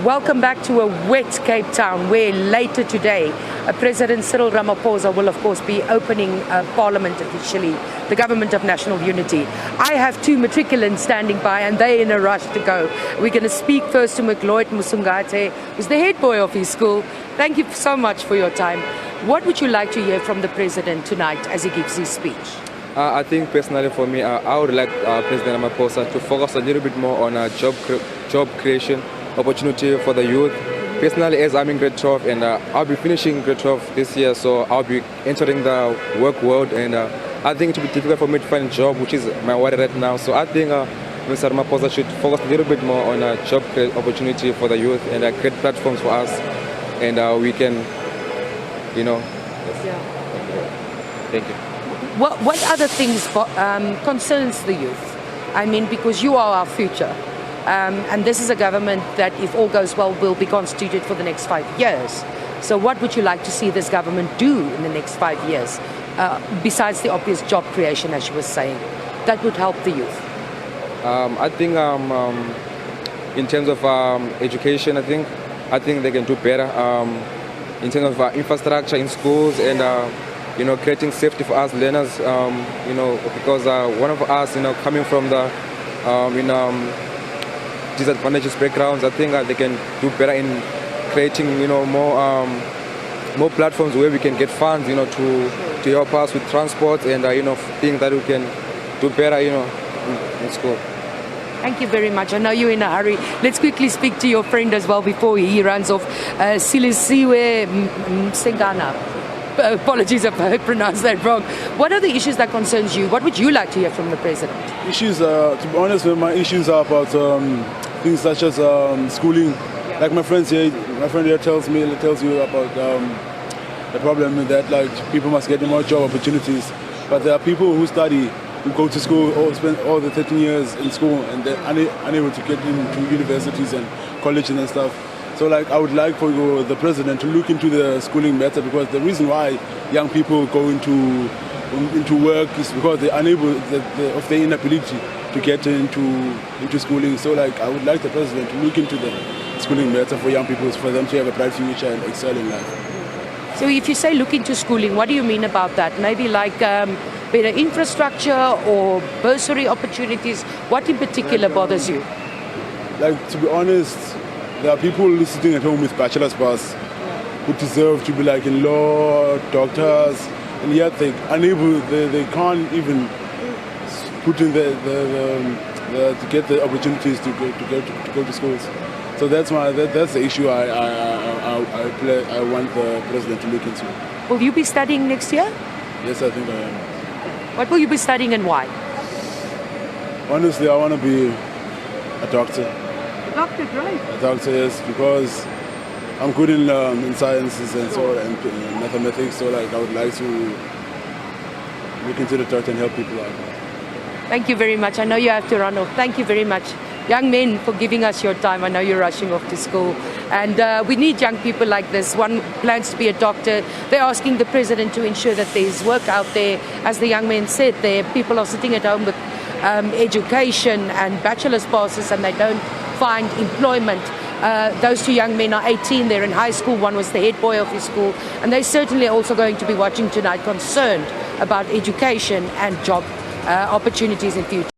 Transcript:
Welcome back to a wet Cape Town, where later today President Cyril Ramaphosa will of course be opening Parliament officially, the Government of National Unity. I have two matriculants standing by and they're in a rush to go. We're going to speak first to McLeod Musungate, who's the head boy of his school. Thank you so much for your time. What would you like to hear from the President tonight as he gives his speech? I think personally for me, I would like President Ramaphosa to focus a little bit more on job creation, opportunity for the youth. Personally, as I'm in grade 12 and I'll be finishing grade 12 this year, so I'll be entering the work world, and I think it will be difficult for me to find a job, which is my worry right now. So I think Mr. Ramaphosa should focus a little bit more on job opportunity for the youth and create platforms for us, and we can, Thank you. What other things concerns the youth? I mean, because you are our future. And this is a government that, if all goes well, will be constituted for the next 5 years. So what would you like to see this government do in the next 5 years, besides the obvious job creation, as you were saying, that would help the youth? I think in terms of education, I think they can do better in terms of infrastructure in schools and creating safety for us learners. Because one of us, coming from the disadvantaged backgrounds, I think they can do better in creating more platforms where we can get funds to help us with transport and things that we can do better in school. Thank you very much. I know you're in a hurry. Let's quickly speak to your friend as well before he runs off. Silisiwe Msengana. Apologies if I pronounced that wrong. What are the issues that concerns you? What would you like to hear from the President? Issues, to be honest, my issues are about things such as schooling. Like my friend here tells you about the problem that people must get more job opportunities. But there are people who study, who go to school or spend all the 13 years in school and they're unable to get into universities and colleges and stuff. So I would like for the President to look into the schooling matter, because the reason why young people go into work is because they're unable of their inability to get into schooling. So I would like the President to look into the schooling matter for young people, for them to have a bright future and excel in life. So if you say look into schooling, what do you mean about that? Maybe better infrastructure or bursary opportunities? What in particular bothers you? To be honest, there are people sitting at home with bachelor's pass who deserve to be in law, doctors, and yet they can't even put in to get the opportunities to go to schools. So that's the issue I want the President to look into. Will you be studying next year? Yes, I think I am. What will you be studying and why? Honestly, I want to be a doctor. A doctor, right? A doctor, yes, because I'm good in sciences and and mathematics. So I would like to look into the doctor and help people out. Thank you very much. I know you have to run off. Thank you very much, young men, for giving us your time. I know you're rushing off to school. And we need young people like this. One plans to be a doctor. They're asking the President to ensure that there's work out there. As the young man said, there people are sitting at home with education and bachelor's passes and they don't find employment. Those two young men are 18. They're in high school. One was the head boy of his school. And they're certainly also going to be watching tonight, concerned about education and job opportunities in future.